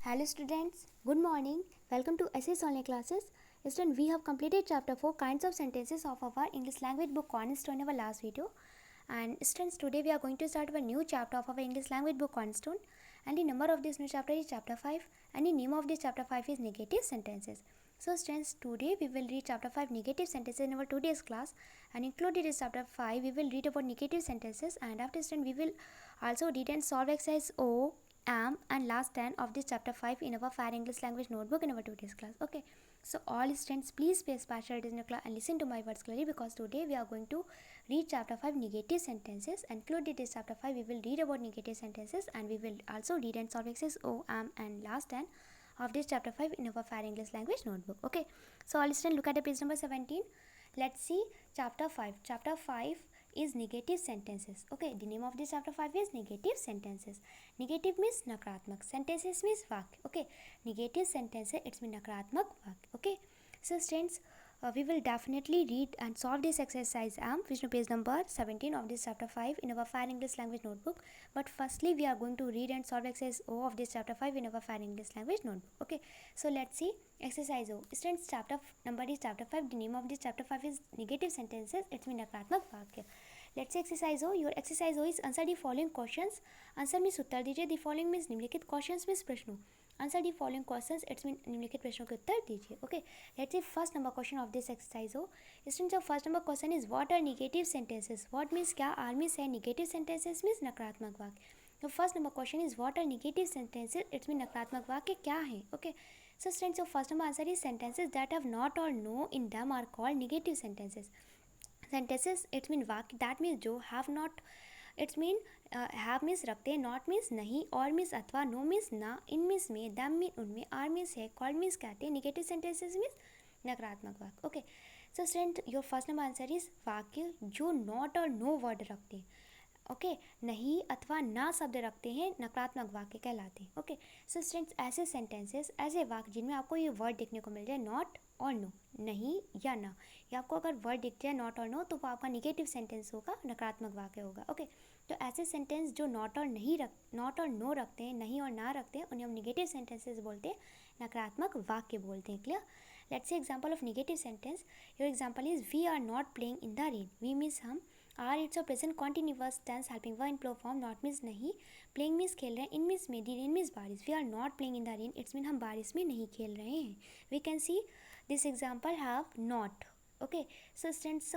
Hello students, good morning. Welcome to SS Online Classes. Students, we have completed chapter 4 kinds of sentences of our English language book Cornerstone in our last video. And students, today we are going to start a new chapter of our English language book Cornerstone. And the number of this new chapter is chapter 5. And the name of this chapter 5 is negative sentences. So students, today we will read chapter 5 negative sentences in our today's class. And included in chapter 5 we will read about negative sentences. And after students, we will also read and solve exercise O, am and last 10 of this chapter 5 in our Fair English Language notebook in our today's class. Okay, so all students, please pay special attention in class and listen to my words clearly, because today we are going to read chapter 5 negative sentences. Included this chapter 5 we will read about negative sentences, and we will also read and solve exercise O, am and last 10 of this chapter 5 in our Fair English Language notebook. Okay, so all students, look at the page number 17. Let's see chapter 5. Chapter 5 is negative sentences. Okay, the name of this chapter 5 is negative sentences. Negative means नकारात्मक, sentences means वाक्य. Okay, negative sentences it's mean नकारात्मक वाक्य. Okay, so students, we will definitely read and solve this exercise which is page number 17 of this chapter 5 in our Fair English Language notebook. But firstly we are going to read and solve exercise O of this chapter 5 in our Fair English Language notebook. Okay, so let's see exercise O. Students, chapter number is chapter 5. The name of this chapter 5 is negative sentences. It's mean नकारात्मक वाक्य. Let's see exercise O. Your exercise O is answer the following questions. Answer means उत्तर दीजिए. The following means निम्नलिखित. Questions means प्रश्नों. Answer the following questions. It's mean निम्नलिखित प्रश्नों के उत्तर दीजिए. Okay. Let's see first number question of this exercise O. Students, the first number question is what are negative sentences? What means क्या are means है. Negative sentences means नकारात्मक वाक्य. The first number question is what are negative sentences? It's mean नकारात्मक वाक्य क्या है. Okay. So students, your first number answer is sentences that have not or no in them are called negative sentences. Sentences it's mean वाक्य that means जो have not it's mean have means रखते हैं, not means नहीं, और means अथवा, no means ना, in means में, them means उनमें, are means है, called means कहते हैं. Negative sentences means नकारात्मक वाक्य. Okay, so student, your first number answer is वाक्य जो not और no word रखते हैं. ओके नहीं अथवा ना शब्द रखते हैं नकारात्मक वाक्य कहलाते हैं. ओके, सो स्टूडेंट्स, ऐसे सेंटेंसेस ऐसे वाक्य जिनमें आपको ये वर्ड देखने को मिल जाए नॉट और नो, नहीं या ना, या आपको अगर वर्ड दिख जाए नॉट और नो तो वो आपका निगेटिव सेंटेंस होगा, नकारात्मक वाक्य होगा. ओके, तो ऐसे सेंटेंस जो नॉट और नो रखते हैं, नहीं और ना रखते हैं, उन्हें हम निगेटिव सेंटेंसेस बोलते हैं, नकारात्मक वाक्य बोलते हैं. Clear? Let's see example of negative sentence. Your example is we are not playing in the rain. We means हम, are it's a present continuous tense helping verb in plural form. Not means नहीं, playing means खेल रहे हैं, in means में, the rain means बारिश. We are not playing in the rain it's mean हम बारिश में नहीं खेल रहे हैं. We can see this example have not. Okay, so students,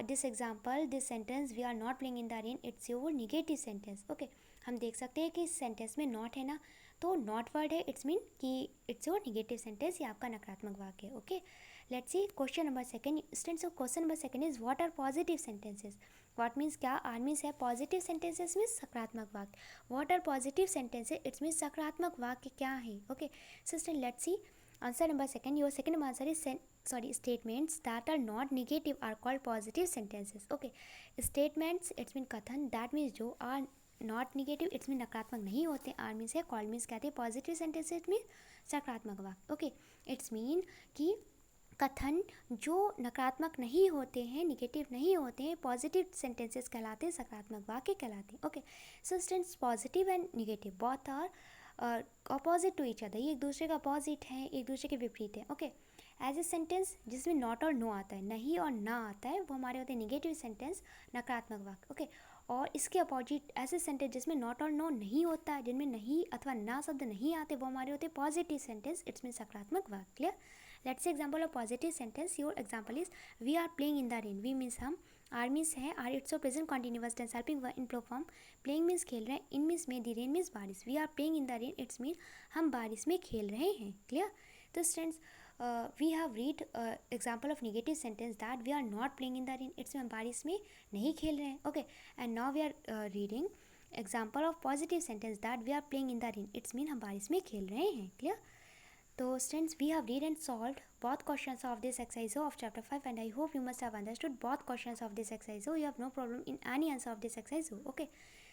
this example, this sentence we are not playing in the rain it's your negative sentence. Okay, हम देख सकते हैं कि इस सेंटेंस में नॉट है ना, तो नॉट वर्ड है, इट्स मीन कि इट्स योर निगेटिव सेंटेंस, ये आपका नकारात्मक वाक्य है. Okay, let's see question number second. Students, question number second is what are positive sentences. What means क्या, आर मीन्स है, पॉजिटिव सेंटेंसेस मीन्स सकारात्मक वाक्य. What are positive sentences it's means सकारात्मक वाक्य क्या है. Okay, so student, let's see answer number second. Your second number answer is statements that are not negative are called positive sentences. Okay, statements it's mean कथन, that means जो are not negative it's mean नकारात्मक नहीं होते, are means है, called means कहते हैं, positive sentences mean सकारात्मक वाक्य. ओके, इट्स मीन कि कथन जो नकारात्मक नहीं होते हैं, निगेटिव नहीं होते हैं, पॉजिटिव सेंटेंसेस कहलाते हैं, सकारात्मक वाक्य कहलाते हैं. Okay, so students, positive and negative both are opposite to each other. ये एक दूसरे का अपोजिट है, एक दूसरे के विपरीत है. ओके, एज ए सेंटेंस जिसमें नॉट और नो आता है, नहीं और ना आता है, वो हमारे होते हैं निगेटिव सेंटेंस, नकारात्मक वाक्य. ओके, और इसके अपोजिट ऐसे सेंटेंस जिसमें नॉट और नो नहीं होता है, जिनमें नहीं अथवा ना शब्द नहीं आते, वो हमारे होते हैं पॉजिटिव सेंटेंस, इट्स मीन सकारात्मक वाक्य. Clear? Let's see example of positive sentence. Your example is we are playing in the rain. We means हम, आर मीन्स है, are it's present continuous tense helping verb in plural form. Playing means खेल रहे हैं, in means में, the rain means बारिश. We are playing in the rain it's mean हम बारिश में खेल रहे हैं. क्लियर? तो students, we have read example of negative sentence that we are not playing in the rain it's हम बारिश में नहीं खेल रहे हैं. Okay, and now we are reading example of positive sentence that we are playing in the rain it's mean हम बारिश में खेल रहे हैं. Clear? तो students, we have read and solved both questions of this exercise of chapter 5 and I hope you must have understood both questions of this exercise. So you have no problem in any answer of this exercise. Okay,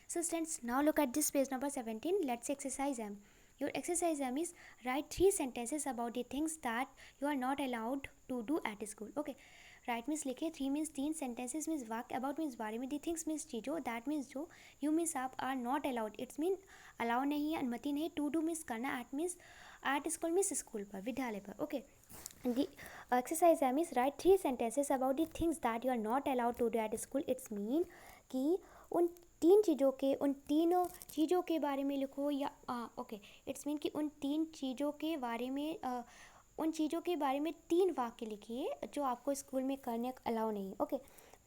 so students, now look at this page number 17. Let's exercise M. Your exercise M is write 3 sentences about the things that you are not allowed to do at school. Okay, right means लिखे, 3 means 3, sentences means वाक्य, about means बारे में, the things means चीज़ों, that means जो, you means आप, are not allowed it's mean allow नहीं है, अनुमति नहीं, टू डू मीन्स करना, at means at school means school पर, विद्यालय पर. ओके, the exercise है means right 3 sentences about the things that you are not allowed to do at school. It's mean कि उन तीन चीज़ों के, उन तीनों चीज़ों के बारे में लिखो, या ओके, इट्स मीन कि उन तीन चीज़ों के बारे में उन चीज़ों के बारे में 3 वाक्य लिखिए जो आपको स्कूल में करने अलाउ नहीं. ओके,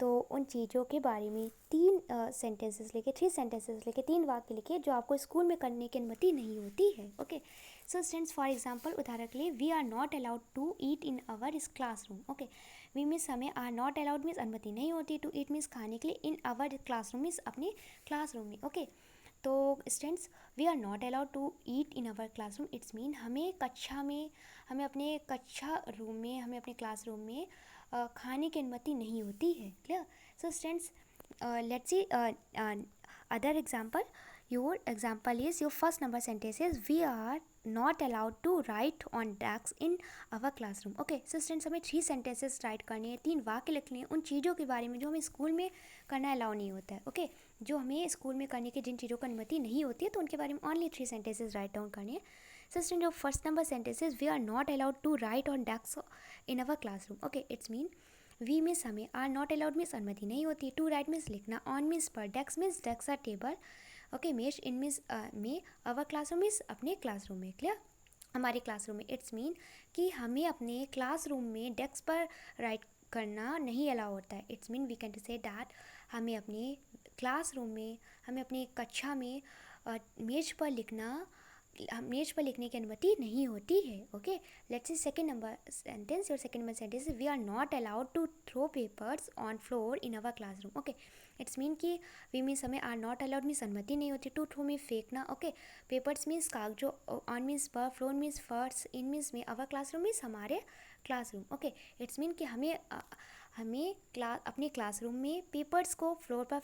तो उन चीज़ों के बारे में 3 सेंटेंसेस लिखे, 3 सेंटेंसेस लिखे, 3 वाक्य लिखे जो आपको स्कूल में करने की अनुमति नहीं होती है. Okay, so students, for example, उदाहरण के लिए, we are not allowed to eat in our classroom. Okay, we means हमें, आर नॉट अलाउड मीन्स अनुमति नहीं होती, टू ईट मीन्स खाने के लिए, इन आवर क्लासरूम मीन्स अपने क्लासरूम में. ओके, तो students, we are not allowed to eat in our classroom. It's mean हमें कक्षा में, हमें अपने कक्षा रूम में, हमें अपने क्लासरूम में खाने की अनुमति नहीं होती है. Clear? So students, let's see other example. Your example is, your first number sentence is, we are not allowed to write on desks in our classroom. Okay, so students, हमें 3 sentences write करने हैं, 3 वाक्य लिखने हैं उन चीज़ों के बारे में जो हमें स्कूल में करना अलाउ नहीं होता है. ओके, जो हमें स्कूल में करने की जिन चीज़ों की अनुमति नहीं होती है, तो उनके बारे में ओनली 3 sentences राइट डाउन करनी है. So students, your first number sentence is, we are not allowed to write on desks in our classroom. Okay, it's mean we means हमें, आर नॉट अलाउड मीन्स अनुमति नहीं होती, to write means लिखना, on means पर, desk means desk or table. Okay, मेश in means में, our classroom means अपने classroom में. क्लियर? हमारे क्लासरूम में. इट्स मीन कि हमें अपने क्लासरूम में डेस्क पर राइट करना नहीं अलाउ होता है. It's mean we can to say that हमें अपने क्लासरूम में, हमें अपनी कक्षा में मेज पर लिखने की अनुमति नहीं होती है. Okay, let's see second number sentence. Your second number sentence, we are not allowed to throw papers on floor in our classroom. Okay, it's mean कि वी मीन्स हमें, आर नॉट अलाउड मीन्स अनुमति नहीं होती, to throw में फेंकना. Okay, papers means कागजों, on means पर, floor means फर्श, इन मीन्स में, अवर क्लासरूम मीन्स हमारे क्लासरूम. ओके, इट्स मीन कि हमें अपने क्लासरूम में पेपर्स को फ्लोर पर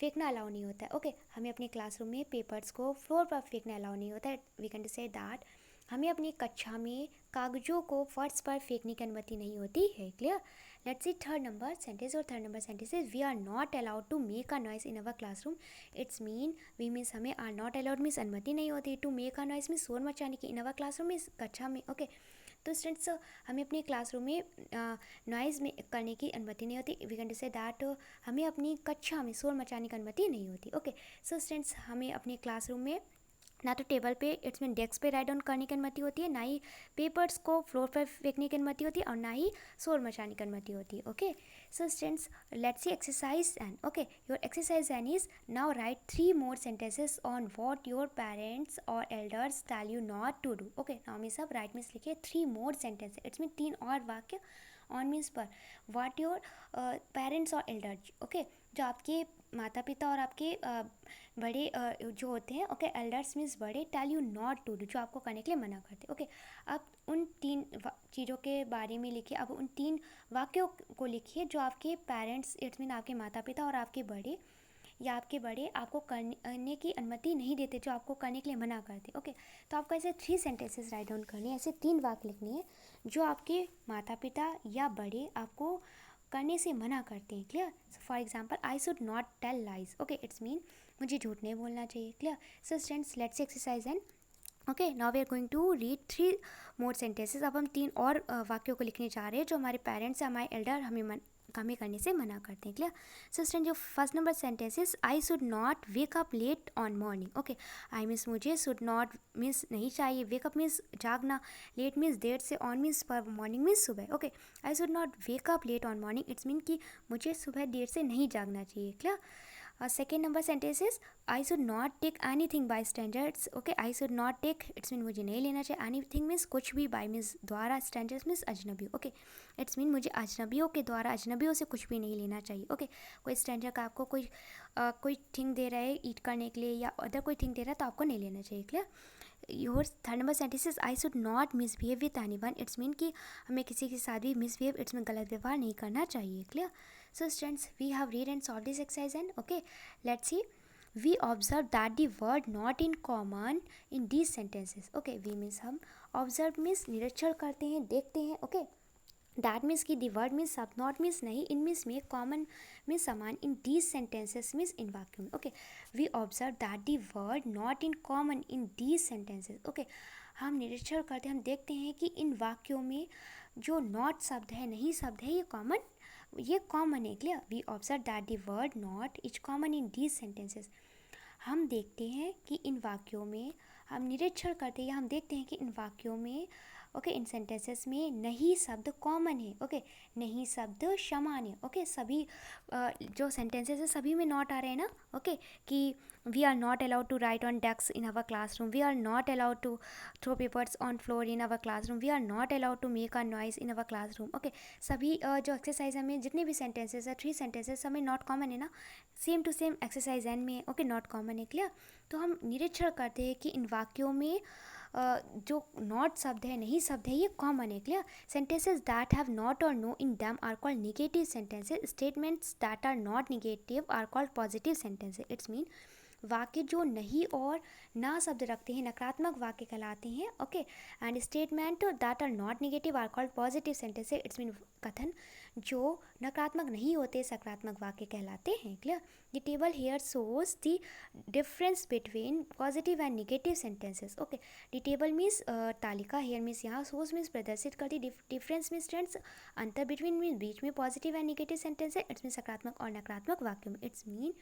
फेंकना अलाउ नहीं होता है. ओके, हमें अपने क्लासरूम में पेपर्स को फ्लोर पर फेंकना अलाउ नहीं होता है. वी कैन से दैट हमें अपनी कक्षा में कागजों को फर्श पर फेंकने की अनुमति नहीं होती है. Clear? Let's see third number sentence. और third number sentence is, we are not allowed to make a noise in our classroom. It's mean we means हमें, आर नॉट अलाउड मीन्स अनुमति नहीं होती, to make a noise means शोर मचाने की, इन our classroom means कक्षा में. Okay, तो स्टूडेंट्स, हमें अपने क्लासरूम में नॉइज़ में करने की अनुमति नहीं होती. वी कैन से दैट हमें अपनी कक्षा में शोर मचाने की अनुमति नहीं होती. ओके, सो स्टूडेंट्स, हमें अपने क्लासरूम में ना तो टेबल पे, इट्स मीन डेस्क पे राइट डाउन करने की अनुमति होती है, ना ही पेपर्स को फ्लोर पर फेंकने की अनुमति होती है, और ना ही शोर मचाने की अनुमति होती है. Okay, so students, let's see exercise end. Okay, your exercise and is, now right 3 more sentences on what your parents or elders tell you not to do. Okay, now means अब राइट मीन्स लिखिए 3 more sentences. It's mean 3 और वाक्य, on means पर, what your parents और elders. Okay, जो आपके माता पिता और आपके बड़े जो होते हैं. ओके, एल्डर्स मीन्स बड़े, tell you not to do, जो आपको करने के लिए मना करते हैं. ओके, अब उन 3 चीज़ों के बारे में लिखिए. अब उन 3 वाक्यों को लिखिए जो आपके पेरेंट्स, इट्स मीन आपके माता पिता और आपके बड़े या आपके बड़े आपको करने की अनुमति नहीं देते, जो आपको करने के लिए मना करते. ओके, तो आपको ऐसे 3 सेंटेंसेस राइट डाउन करनी है, ऐसे 3 वाक्य लिखनी है जो आपके माता पिता या बड़े आपको करने से मना करते हैं. Clear? For example, I should not tell lies. Okay, it's mean मुझे झूठ नहीं बोलना चाहिए. Clear? So students, let's exercise end. Okay, now we are going to read 3 more sentences. अब हम 3 और वाक्यों को लिखने जा रहे हैं जो हमारे पेरेंट्स या हमारे एल्डर हमें करने से मना करते हैं. क्लियर? सो स्टूडेंट, जो first number sentence is, I should not wake up late on morning. Okay, I means मुझे, शुड नॉट मीन्स नहीं चाहिए, वेकअप मीन्स जागना, लेट मीन्स देर से, ऑन मीन्स पर, मॉर्निंग मीन्स सुबह. Okay, I should not wake up late on morning. It's mean कि मुझे सुबह देर से नहीं जागना चाहिए. Clear? Second number sentence is, I should not take any thing by strangers. Okay, I should not take, it's mean मुझे नहीं लेना चाहिए, एनी थिंग मीन्स कुछ भी, बाई मीन्स द्वारा, स्टैंडर्ड्स मीन्स अजनबी. ओके, इट्स मीन मुझे अजनबियों के द्वारा, अजनबियों से कुछ भी नहीं लेना चाहिए. ओके, कोई स्टैंडर्ड का आपको कोई थिंग दे रहा है ईट करने के लिए या अदर कोई थिंग दे रहा है तो आपको नहीं लेना चाहिए. Clear? Your third number sentence is, I should not misbehave with anyone. It's mean कि हमें किसी के साथ भी मिसबिहेव, इट्स मीन गलत व्यवहार नहीं करना चाहिए. Clear? So students, we have read and solved this exercise and okay, let's see. We observe that the word not in common in these sentences. Okay, we means हम observe means निरीक्षण करते हैं, देखते हैं. Okay, दैट मीन्स कि the word means सब, not means नहीं, in means में, कॉमन मीन्स समान, इन दीज सेंटेंसेस मीन्स इन वाक्यों में। Okay, we observe that the word not in common in these sentences. Okay, हम निरीक्षण करते हैं, हम देखते हैं कि इन वाक्यों में जो नॉट शब्द है, नहीं शब्द है, ये कॉमन है। Clear, we observe that the word not is common in these sentences. हम देखते हैं कि इन वाक्यों में, हम निरीक्षण करते हैं, हम देखते हैं कि इन वाक्यों में, ओके, इन सेंटेंसेस में नहीं शब्द कॉमन है। ओके, नहीं शब्द समान है। ओके, सभी जो सेंटेंसेस है सभी में नॉट आ रहे हैं ना। ओके, कि we are not allowed to write on desk in our classroom, we are not allowed to throw papers on floor in our classroom, we are not allowed to make a noise in our classroom. Okay, सभी जो exercise में जितने भी sentences है, 3 sentences सब में not common है ना, सेम टू सेम एक्सरसाइज एन में। ओके, नॉट कॉमन है। क्लियर, तो हम निरीक्षण करते हैं कि इन वाक्यों में जो नॉट शब्द है, नहीं शब्द है, ये कॉमन है। Clear, sentences that have not और no in them are called negative sentences, statements that are not negative are called positive sentences. It's mean वाक्य जो नहीं और ना शब्द रखते हैं नकारात्मक वाक्य कहलाते हैं। Okay, and statement that are not negative are called positive sentences. It's mean कथन जो नकारात्मक नहीं होते सकारात्मक वाक्य कहलाते हैं। Clear, the table here shows the difference between positive and negative sentences. Okay, the table means तालिका, हेयर मीन्स यहाँ, शोज मीन्स प्रदर्शित करती, डिफरेंस मीन्स फ्रेंड्स अंतर, बिटवीन मीन्स बीच में, पॉजिटिव एंड नेगेटिव सेंटेंस है, इट्स मीन सकारात्मक और नकारात्मक वाक्यों में। इट्स मीन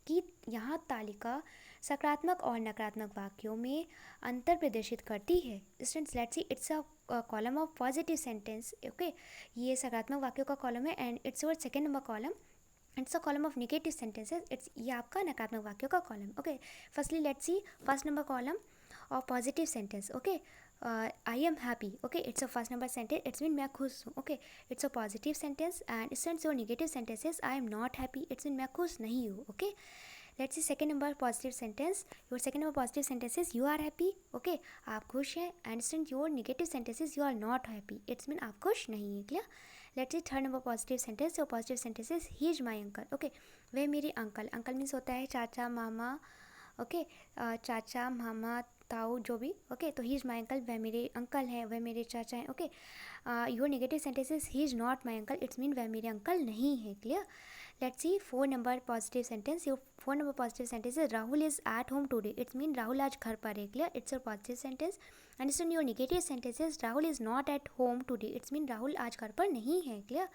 कि यहाँ तालिका सकारात्मक और नकारात्मक वाक्यों में अंतर प्रदर्शित करती है। Students, let's see, it's a column of positive sentence. Okay, ये सकारात्मक वाक्यों का कॉलम है, and it's your second number column, it's a column of negative sentences, it's ये आपका नकारात्मक वाक्यों का column. Okay, firstly let's see first number column of positive sentence. Okay, I am happy. Okay, it's a first number sentence, it's mean मैं खुश हूँ। Okay, it's a positive sentence, and students your negative sentences, I am not happy, it's mean मैं खुश नहीं हूँ। Okay, let's see second number positive sentence, your second number positive sentences, you are happy. Okay, आप खुश हैं, and student your negative sentences, you are not happy, it's mean आप खुश नहीं है। Clear, let's see third number positive sentence, your positive sentences, he is my uncle. Okay, वह मेरे uncle, uncle means होता है चाचा मामा। ओके, चाचा मामा ताऊ जो भी। ओके, तो ही इज़ माई अंकल, वह मेरे अंकल हैं, वह मेरे चाचा हैं। Okay, your negative sentences, he is not my uncle, it's mean वह मेरे अंकल नहीं है। Clear, let's C four number positive sentence, your four number positive sentence is Rahul is at home today, it's mean Rahul आज घर पर है। Clear, it's your positive sentence, and it's your negative sentences, Rahul is not at home today, it's mean Rahul आज घर पर नहीं है। Clear,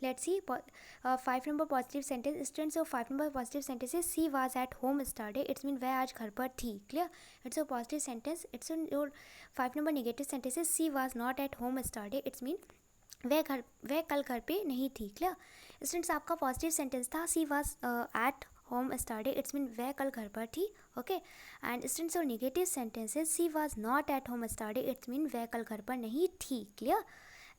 let's see five number positive sentence, students of five number positive sentences, she was at home yesterday, it's mean वह आज घर पर थी। Clear, it's a positive sentence, it's your five number negative sentences, she was not at home yesterday, it's mean वह कल घर पे नहीं थी। क्लियर, स्टूडेंट्स आपका पॉजिटिव सेंटेंस था she was at home yesterday, it's mean वह कल घर पर थी। ओके, एंड स्टूडेंट्स और negative sentences, she was not at home yesterday, it's mean वह कल घर पर नहीं थी। क्लियर,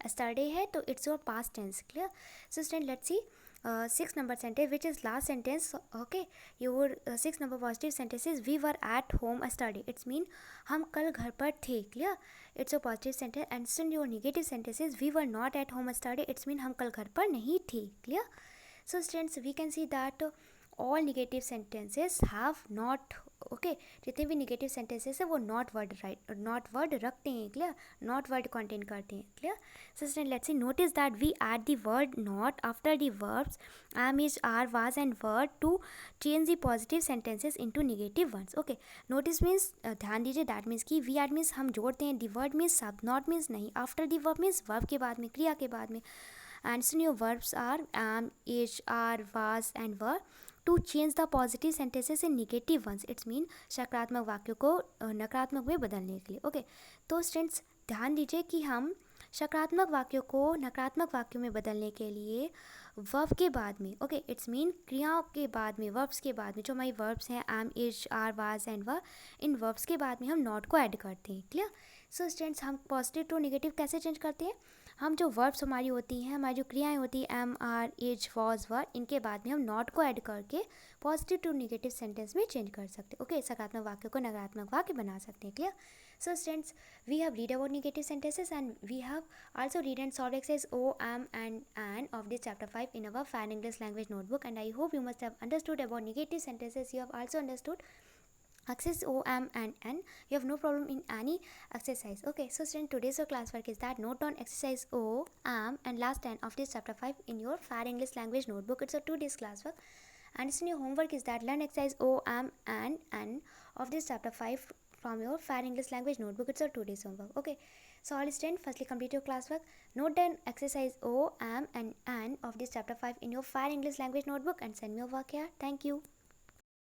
स्टरडे है तो it's your past tense. Clear, so student let's see six number sentence which is last sentence. Okay, your six number positive sentences, we were at home yesterday, it's mean हम कल घर पर थे। Clear, it's a positive sentence, and student your negative sentences, we were not at home yesterday, it's mean हम कल घर पर नहीं थे। Clear, so students we can see that all negative sentences have not, okay, जितने भी negative sentences है वो नॉट वर्ड नॉट वर्ड रखते हैं। क्लियर, नॉट वर्ड कंटेंट करते हैं। Clear, so student let's see notice that we add the word not after the verbs am, is, are, was and were to change the positive sentences into negative ones. Okay, notice means ध्यान दीजिए, that means कि we add means हम जोड़ते हैं, the word means सब, not means नहीं, after the verb means verb के बाद में, क्रिया के बाद में, and so your verbs are am, is, are, was and were to change the positive sentences in negative ones, it's mean सकारात्मक वाक्यों को नकारात्मक में बदलने के लिए। ओके, तो स्टूडेंट्स ध्यान दीजिए कि हम सकारात्मक वाक्यों को नकारात्मक वाक्यों में बदलने के लिए वर्ब के बाद में, ओके, इट्स मीन क्रियाओं के बाद में, वर्ब्स के बाद में, जो हमारी वर्ब्स हैं am, is, are, was and were, इन वर्ब्स के बाद में हम नॉट को ऐड करते हैं। क्लियर, सो स्टूडेंट्स हम पॉजिटिव टू नेगेटिव कैसे चेंज करते हैं, हम जो वर्ब्स हमारी होती हैं, हमारी जो क्रियाएं होती हैं एम, आर, इज, वॉज, वर, इनके बाद में हम नॉट को ऐड करके पॉजिटिव टू नेगेटिव सेंटेंस में चेंज कर सकते हैं। ओके, सकारात्मक वाक्य को नकारात्मक वाक्य बना सकते हैं। Clear, so students we have read about negative sentences and we have also read and solve exercise oh, am end of this chapter 5 in our Fan English language notebook, and I hope you must have understood about negative sentences. You have also understood access O, am and n. You have no problem in any exercise. Okay, so student, today's your classwork is that note down exercise O, am and last 10 of this chapter 5 in your Fair English Language notebook. It's a 2 days classwork. And it's in your homework is that learn exercise O, am and n of this chapter 5 from your Fair English Language notebook. It's a 2 days homework. Okay, so all students, firstly complete your classwork. Note down exercise O, am and n of this chapter 5 in your Fair English Language notebook and send me your work here. Thank you.